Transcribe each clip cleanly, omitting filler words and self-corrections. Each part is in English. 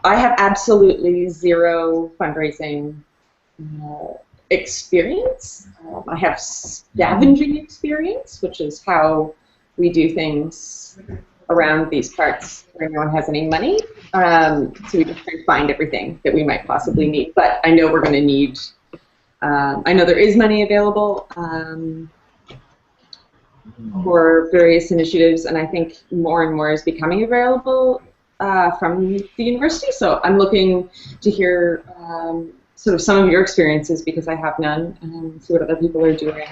I have absolutely zero fundraising experience. I have scavenging experience, which is how we do things around these parts where no one has any money. So we just try to find everything that we might possibly need. But I know we're going to need, I know there is money available for various initiatives, and I think more and more is becoming available from the university. So I'm looking to hear sort of some of your experiences, because I have none, and see what other people are doing,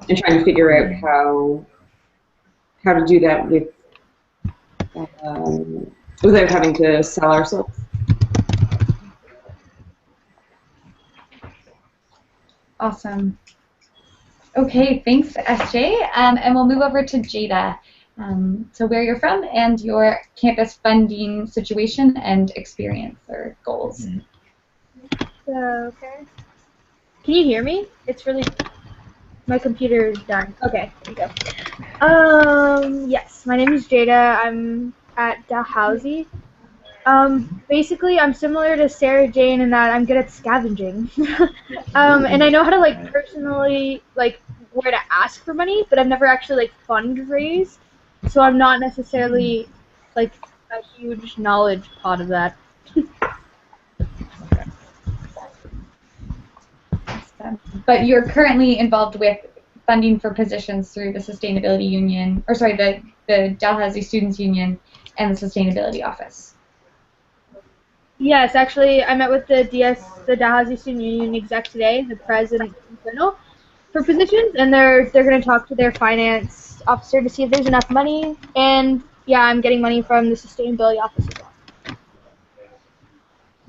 and trying to figure out how to do that with without having to sell ourselves. Awesome. Okay, thanks, SJ. And we'll move over to Jada. So where you're from and your campus funding situation and experience or goals. Okay. Can you hear me? It's really... My computer is done. Okay, here we go. Yes, my name is Jada. I'm at Dalhousie. Basically, I'm similar to Sarah Jane in that I'm good at scavenging. And I know how to, like, personally, like, where to ask for money, but I've never actually, like, fundraised. So I'm not necessarily, like, a huge knowledge pot of that. But you're currently involved with funding for positions through the Sustainability Union, or sorry, the Dalhousie Students Union and the Sustainability Office. Yes, actually, I met with the Dalhousie Student Union exec today, the president and colonel, for positions, and they're going to talk to their finance officer to see if there's enough money. And yeah, I'm getting money from the Sustainability Office as well.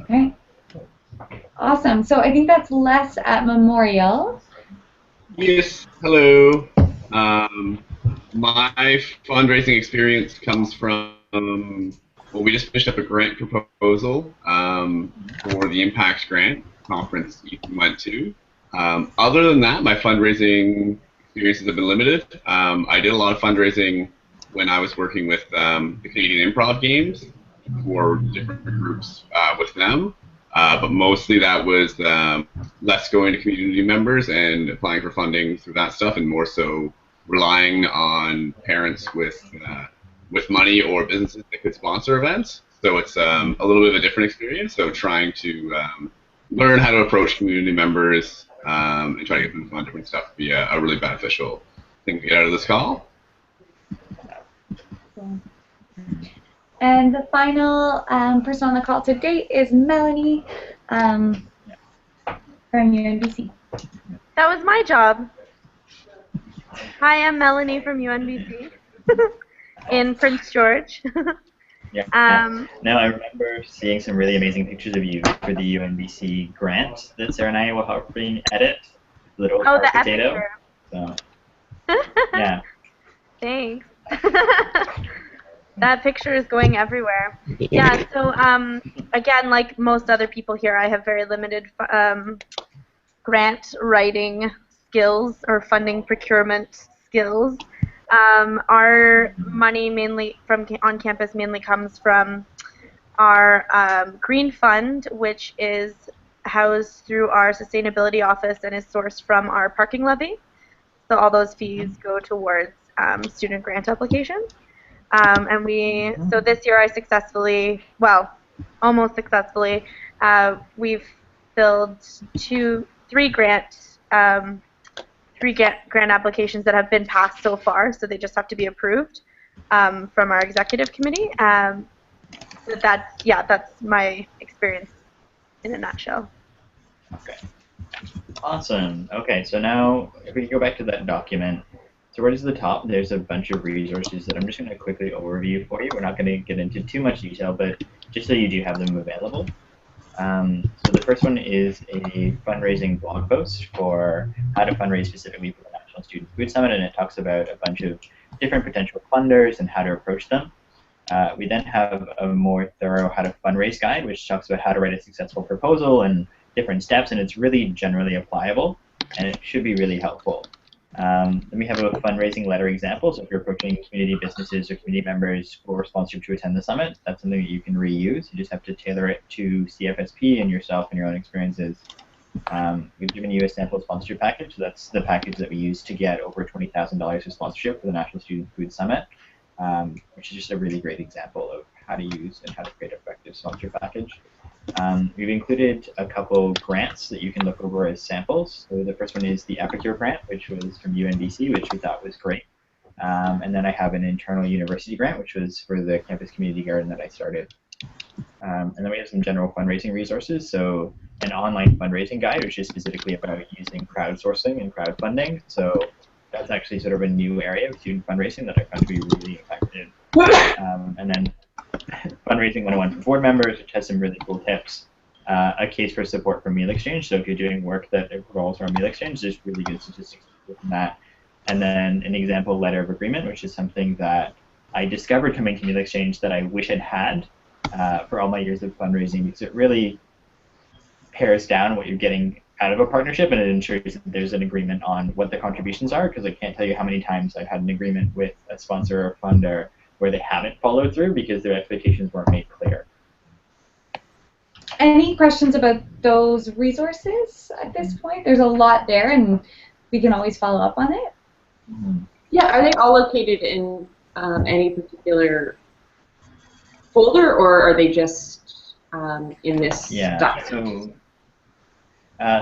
Okay. Awesome. So I think that's Les at Memorial. Yes. Hello. My fundraising experience comes from, well, we just finished up a grant proposal for the Impact Grant conference you went to. Other than that, my fundraising experiences have been limited. I did a lot of fundraising when I was working with the Canadian Improv Games for different groups with them. But mostly that was less going to community members and applying for funding through that stuff, and more so relying on parents with money or businesses that could sponsor events. So it's a little bit of a different experience. So trying to learn how to approach community members and try to get them to fund different stuff would be a really beneficial thing to get out of this call. And the final person on the call today is Melanie from UNBC. That was my job. Hi, I'm Melanie from UNBC in Prince George. Yeah. No, I remember seeing some really amazing pictures of you for the UNBC grant that Sarah and I were helping edit. Little the potato. So, yeah. Thanks. That picture is going everywhere. Yeah, so again, like most other people here, I have very limited grant writing skills or funding procurement skills. Our money mainly on campus mainly comes from our Green Fund, which is housed through our Sustainability Office and is sourced from our parking levy. So all those fees go towards student grant applications. So this year I successfully, well, almost successfully, we've filled three grant applications that have been passed so far, so they just have to be approved from our executive committee. So that's my experience in a nutshell. Okay. Awesome. Okay, so now if we go back to that document, so right at the top, there's a bunch of resources that I'm just going to quickly overview for you. We're not going to get into too much detail, but just so you do have them available. So the first one is a fundraising blog post for how to fundraise specifically for the National Student Food Summit, and it talks about a bunch of different potential funders and how to approach them. We then have a more thorough how to fundraise guide, which talks about how to write a successful proposal and different steps, and it's really generally applicable, and it should be really helpful. Then we have a fundraising letter example. So if you're approaching community businesses or community members for sponsorship to attend the summit, that's something that you can reuse. You just have to tailor it to CFSP and yourself and your own experiences. We've given you a sample sponsorship package. So that's the package that we used to get over $20,000 of sponsorship for the National Student Food Summit, which is just a really great example of how to use and how to create an effective sponsorship package. We've included a couple grants that you can look over as samples. So the first one is the Epicure grant, which was from UNBC, which we thought was great. And then I have an internal university grant, which was for the campus community garden that I started. And then we have some general fundraising resources. So an online fundraising guide, which is specifically about using crowdsourcing and crowdfunding. So that's actually sort of a new area of student fundraising that I found to be really effective. And then Fundraising 101 for board members, which has some really cool tips. A case for support for meal exchange. So if you're doing work that revolves around meal exchange, there's really good statistics from that. And then an example letter of agreement, which is something that I discovered coming to meal exchange that I wish I'd had for all my years of fundraising, because it really pares down what you're getting out of a partnership, and it ensures that there's an agreement on what the contributions are, because I can't tell you how many times I've had an agreement with a sponsor or funder where they haven't followed through because their expectations weren't made clear. Any questions about those resources at this point? There's a lot there, and we can always follow up on it. Yeah, are they all located in any particular folder, or are they just in this document?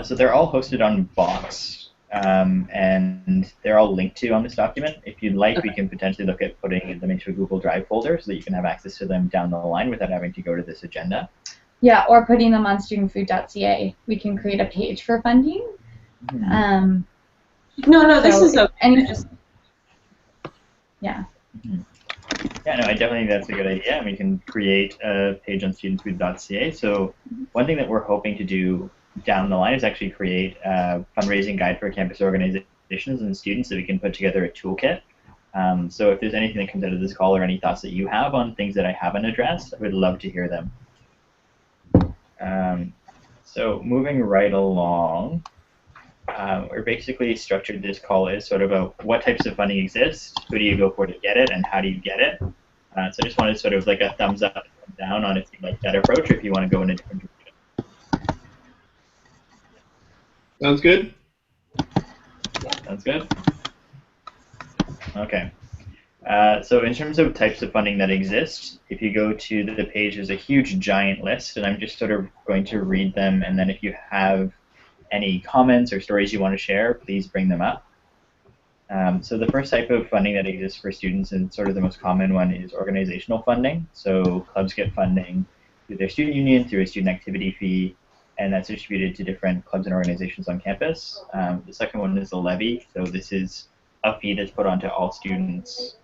So they're all hosted on Box, and they're all linked to on this document. If you'd like, we can potentially look at putting them into a Google Drive folder so that you can have access to them down the line without having to go to this agenda. Yeah, or putting them on studentfood.ca. We can create a page for funding. No, so this is okay. Yeah. Yeah, no, I definitely think that's a good idea, and we can create a page on studentfood.ca. So one thing that we're hoping to do down the line is actually create a fundraising guide for campus organizations and students so we can put together a toolkit. So if there's anything that comes out of this call or any thoughts that you have on things that I haven't addressed, I would love to hear them. So moving right along, we're basically structured this call as sort of a what types of funding exist, who do you go for to get it, and how do you get it. So I just wanted sort of like a thumbs up, thumbs down on if you like that approach or if you want to go in a different direction. Sounds good. Sounds good. Okay. So in terms of types of funding that exist, if you go to the page, there's a huge giant list, and I'm just sort of going to read them, and then if you have any comments or stories you want to share, please bring them up. So the first type of funding that exists for students, and sort of the most common one, is organizational funding. So clubs get funding through their student union, through a student activity fee, and that's distributed to different clubs and organizations on campus. The second one is a levy. So this is a fee that's put onto all students'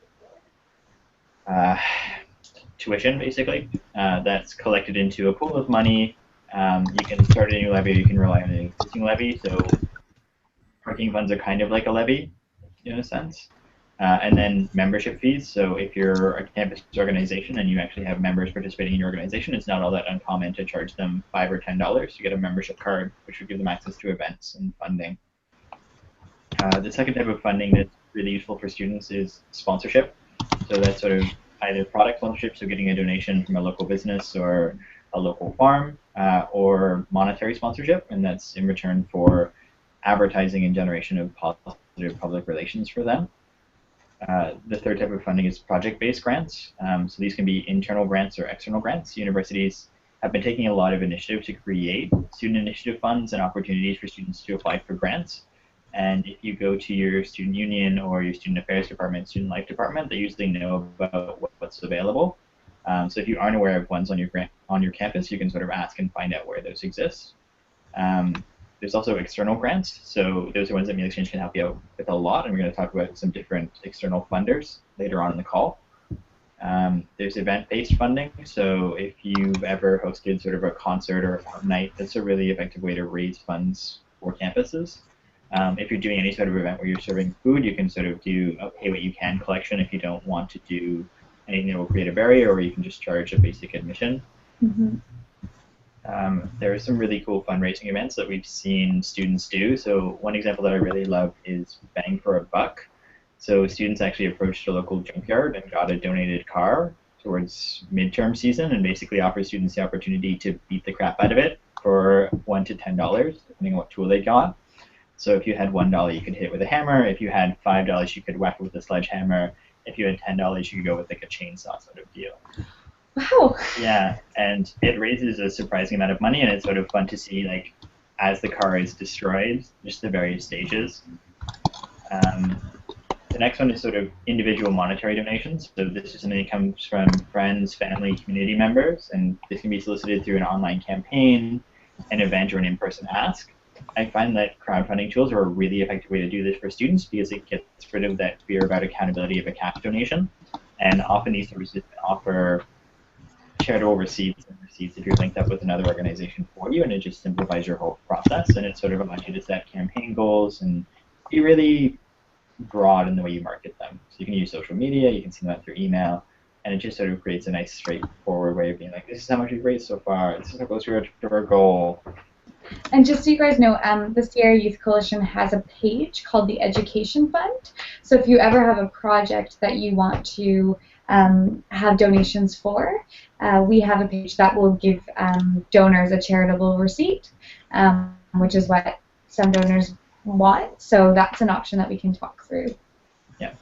tuition, basically. That's collected into a pool of money. You can start a new levy, or you can rely on an existing levy. So parking funds are kind of like a levy, in a sense. And then membership fees. So if you're a campus organization and you actually have members participating in your organization, it's not all that uncommon to charge them $5 or $10 to get a membership card, which would give them access to events and funding. The second type of funding that's really useful for students is sponsorship. So that's sort of either product sponsorship, so getting a donation from a local business or a local farm, or monetary sponsorship, and that's in return for advertising and generation of positive public relations for them. The third type of funding is project-based grants. So these can be internal grants or external grants. Universities have been taking a lot of initiative to create student initiative funds and opportunities for students to apply for grants. And if you go to your student union or your student affairs department, student life department, they usually know about what's available. So if you aren't aware of ones on your campus, you can sort of ask and find out where those exist. There's also external grants. So those are ones that Meal Exchange can help you out with a lot, and we're going to talk about some different external funders later on in the call. There's event-based funding. So if you've ever hosted sort of a concert or a pub night, that's a really effective way to raise funds for campuses. If you're doing any sort of event where you're serving food, you can sort of do a pay what you can collection if you don't want to do anything that will create a barrier, or you can just charge a basic admission. There are some really cool fundraising events that we've seen students do. So one example that I really love is Bang for a Buck. So students actually approached a local junkyard and got a donated car towards midterm season, and basically offer students the opportunity to beat the crap out of it for $1 to $10, depending on what tool they got. So if you had $1, you could hit it with a hammer. If you had $5, you could whack it with a sledgehammer. If you had $10, you could go with like a chainsaw sort of deal. Wow. Yeah, and it raises a surprising amount of money, and it's sort of fun to see, like, as the car is destroyed, just the various stages. The next one is sort of individual monetary donations. So this is something that comes from friends, family, community members, and this can be solicited through an online campaign, an event, or an in-person ask. I find that crowdfunding tools are a really effective way to do this for students because it gets rid of that fear about accountability of a cash donation. And often these services can offer charitable receipts and receipts if you're linked up with another organization for you, and it just simplifies your whole process, and it sort of allows you to set campaign goals and be really broad in the way you market them. So you can use social media, you can send that through email, and it just sort of creates a nice straightforward way of being like, this is how much we've raised so far, this is how close we are to our goal. And just so you guys know, the Sierra Youth Coalition has a page called the Education Fund. So if you ever have a project that you want to have donations for, we have a page that will give donors a charitable receipt, which is what some donors want. So that's an option that we can talk through. Yeah.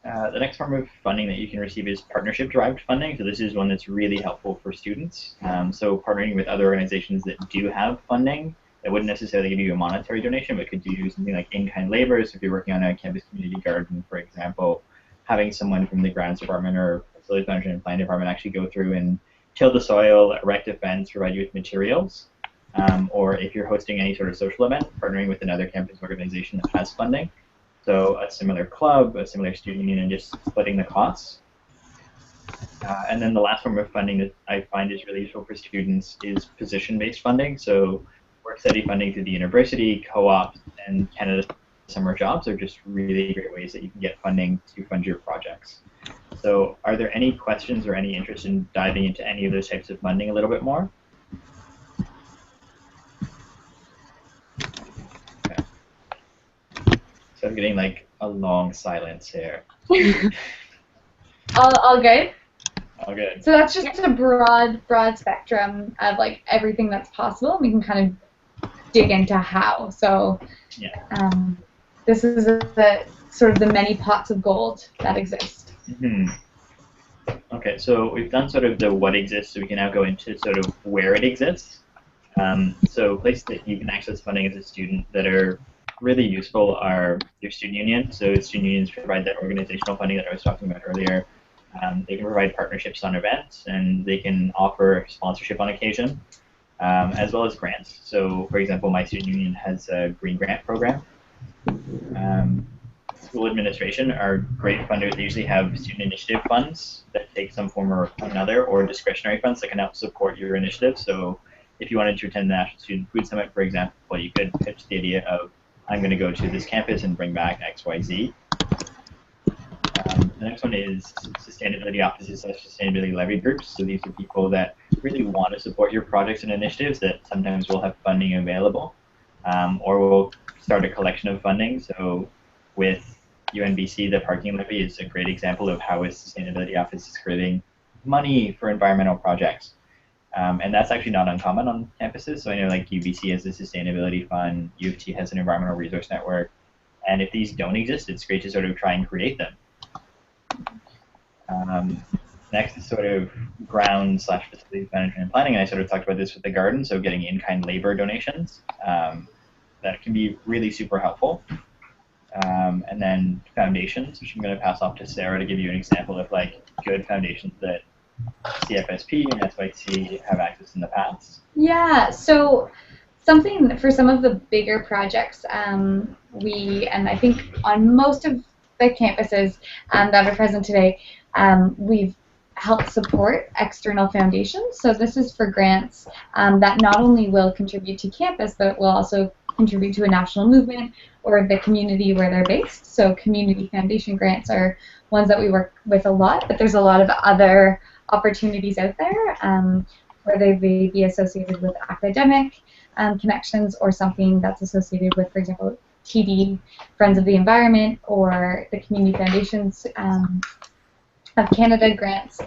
The next form of funding that you can receive is partnership-derived funding. So this is one that's really helpful for students. So partnering with other organizations that do have funding that wouldn't necessarily give you a monetary donation, but could do something like in-kind labor. So if you're working on a campus community garden, for example, having someone from the grounds department or facilities management and planning department actually go through and till the soil, erect a fence, provide you with materials. Or if you're hosting any sort of social event, partnering with another campus organization that has funding. So a similar club, a similar student union, and just splitting the costs. And then the last form of funding that I find is really useful for students is position-based funding. So work study funding through the university, co-ops, and Canada Summer Jobs are just really great ways that you can get funding to fund your projects. So are there any questions or any interest in diving into any of those types of funding a little bit more? Okay. So I'm getting like a long silence here. All good? All good. So that's just a broad spectrum of like everything that's possible. We can kind of dig into how. So yeah. This is the sort of the many pots of gold that exist. Mm-hmm. Okay, so we've done sort of the what exists, so we can now go into sort of where it exists. So places that you can access funding as a student that are really useful are your student union. So student unions provide that organizational funding that I was talking about earlier. They can provide partnerships on events, and they can offer sponsorship on occasion, as well as grants. So, for example, my student union has a green grant program. School administration are great funders. They usually have student initiative funds that take some form or another, or discretionary funds that can help support your initiative. So if you wanted to attend the National Student Food Summit, for example, you could pitch the idea of, I'm going to go to this campus and bring back XYZ. The next one is sustainability offices / sustainability levy groups. So these are people that really want to support your projects and initiatives that sometimes will have funding available, or will start a collection of funding. So with UNBC, the parking levy is a great example of how a sustainability office is creating money for environmental projects. And that's actually not uncommon on campuses. So I know like UBC has a sustainability fund, U of T has an environmental resource network, and if these don't exist, it's great to sort of try and create them. Next is sort of ground / facilities management and planning, and I sort of talked about this with the garden, so getting in-kind labor donations. That can be really super helpful. And then foundations, which I'm going to pass off to Sarah to give you an example of like good foundations that CFSP and SYC have access in the past. Yeah, so something for some of the bigger projects, and I think on most of the campuses that are present today, we've helped support external foundations. So this is for grants that not only will contribute to campus, but will also contribute to a national movement or the community where they're based. So community foundation grants are ones that we work with a lot, but there's a lot of other opportunities out there. whether they be associated with academic connections or something that's associated with, for example, TD, Friends of the Environment, or the Community Foundations of Canada grants.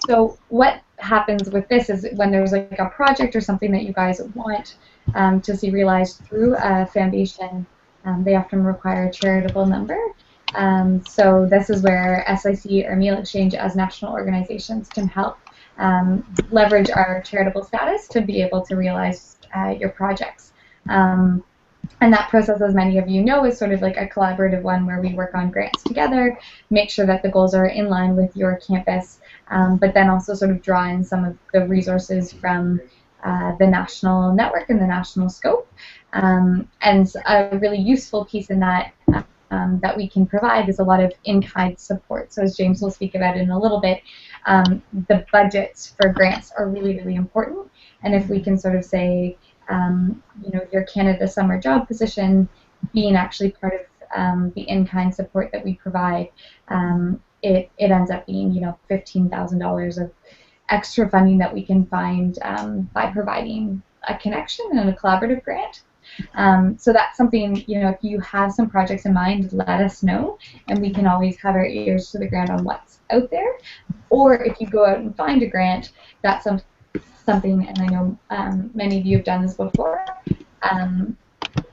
So what happens with this is when there's like a project or something that you guys want to see realized through a foundation, they often require a charitable number. So this is where SIC or Meal Exchange as national organizations can help leverage our charitable status to be able to realize your projects. And that process, as many of you know, is sort of like a collaborative one where we work on grants together, make sure that the goals are in line with your campus, but then also sort of draw in some of the resources from the national network and the national scope. And a really useful piece in that that we can provide is a lot of in-kind support. So as James will speak about in a little bit, the budgets for grants are really, really important. And if we can sort of say, you know, your Canada summer job position being actually part of the in-kind support that we provide, it ends up being, you know, $15,000 of extra funding that we can find by providing a connection and a collaborative grant. So that's something, you know, if you have some projects in mind, let us know, and we can always have our ears to the ground on what's out there. Or if you go out and find a grant, that's something, and I know many of you have done this before,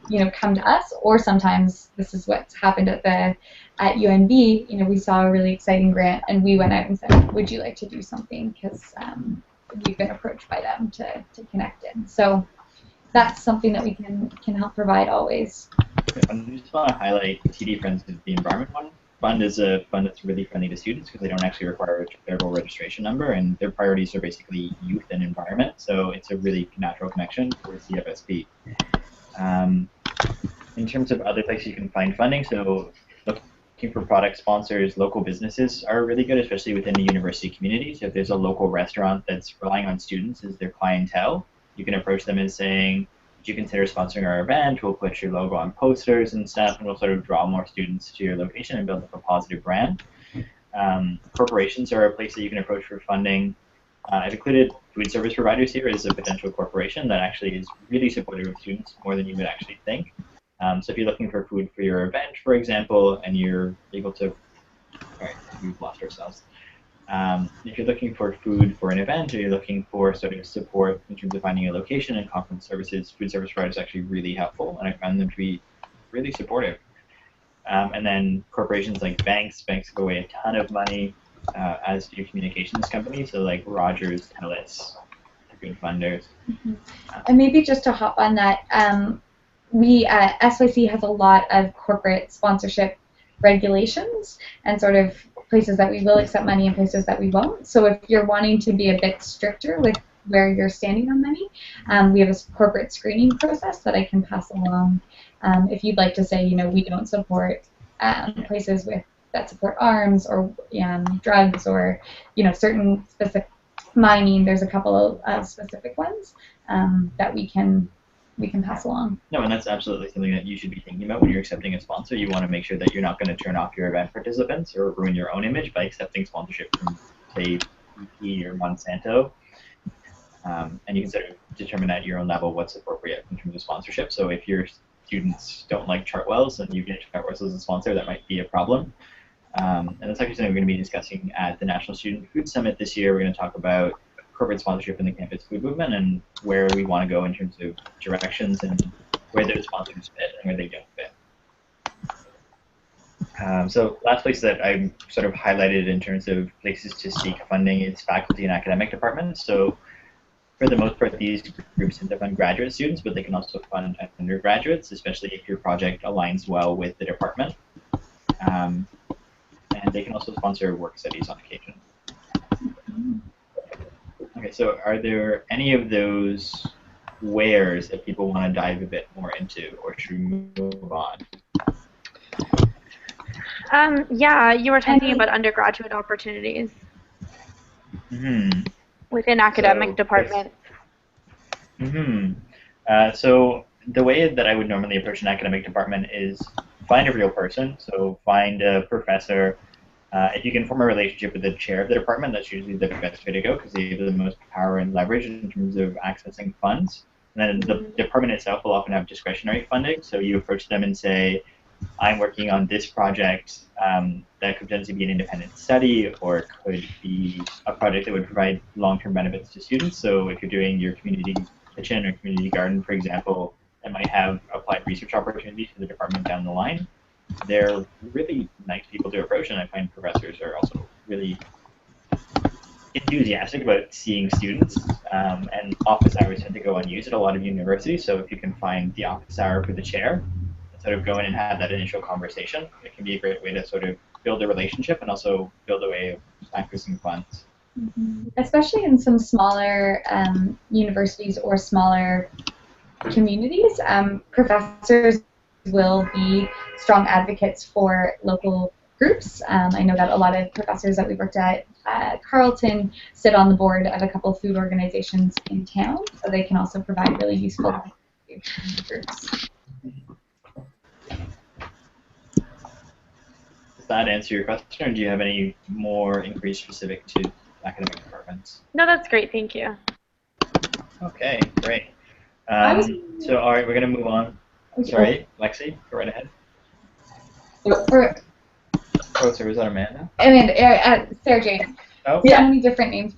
you know, come to us, or sometimes this is what's happened at UNB. You know, we saw a really exciting grant, and we went out and said, would you like to do something? Because we've been approached by them to connect in. So that's something that we can help provide always. I just want to highlight TD Friends of the Environment Fund is a fund that's really friendly to students because they don't actually require a federal registration number, and their priorities are basically youth and environment, so it's a really natural connection for CFSP. In terms of other places you can find funding, so looking for product sponsors, local businesses are really good, especially within the university community. So if there's a local restaurant that's relying on students as their clientele, you can approach them as saying, would you consider sponsoring our event? We'll put your logo on posters and stuff, and we'll sort of draw more students to your location and build up a positive brand. Corporations are a place that you can approach for funding. I've included food service providers here as a potential corporation that actually is really supportive of students more than you would actually think. So if you're looking for food for your event, for example, and you're able to, all right, we've lost ourselves. If you're looking for food for an event, or you're looking for sort of support in terms of finding a location and conference services, food service providers are actually really helpful, and I found them to be really supportive. And then corporations like banks give away a ton of money, as do communications companies, so like Rogers, Telus, are good funders. Mm-hmm. And maybe just to hop on that, SYC has a lot of corporate sponsorship regulations and sort of places that we will accept money and places that we won't. So if you're wanting to be a bit stricter with where you're standing on money, we have a corporate screening process that I can pass along. If you'd like to say, you know, we don't support places that support arms or drugs or, you know, certain specific mining, there's a couple of specific ones that we can pass along. No, and that's absolutely something that you should be thinking about when you're accepting a sponsor. You want to make sure that you're not going to turn off your event participants or ruin your own image by accepting sponsorship from, say, BP or Monsanto. And you can sort of determine at your own level what's appropriate in terms of sponsorship. So if your students don't like Chartwells and you get Chartwells as a sponsor, that might be a problem. And that's actually something we're going to be discussing at the National Student Food Summit this year. We're going to talk about corporate sponsorship in the campus food movement and where we want to go in terms of directions and where those sponsors fit and where they don't fit. So last place that I sort of highlighted in terms of places to seek funding is faculty and academic departments. So for the most part, these groups tend to fund graduate students, but they can also fund undergraduates, especially if your project aligns well with the department. And they can also sponsor work studies on occasion. Okay, so are there any of those wheres that people want to dive a bit more into, or should we move on? Yeah, you were talking about undergraduate opportunities within academic departments. So the way that I would normally approach an academic department is find a real person, so find a professor If you can form a relationship with the chair of the department, that's usually the best way to go because they have the most power and leverage in terms of accessing funds. And then the department itself will often have discretionary funding, so you approach them and say, I'm working on this project that could potentially be an independent study or it could be a project that would provide long-term benefits to students. So if you're doing your community kitchen or community garden, for example, that might have applied research opportunities to the department down the line. They're really nice people to approach, and I find professors are also really enthusiastic about seeing students, and office hours tend to go unused at a lot of universities, so if you can find the office hour for the chair, sort of go in and have that initial conversation, it can be a great way to sort of build a relationship and also build a way of accessing funds. Especially in some smaller universities or smaller communities, professors will be strong advocates for local groups. I know that a lot of professors that we worked at Carleton sit on the board of a couple of food organizations in town, so they can also provide really useful groups. Does that answer your question, or do you have any more inquiries specific to academic departments? No, that's great. Thank you. Okay, great. So, all right, we're going to move on. Sorry, Lexi, go right ahead. Oh, sorry, was that Amanda? And Sarah Jane. Oh. So many different names.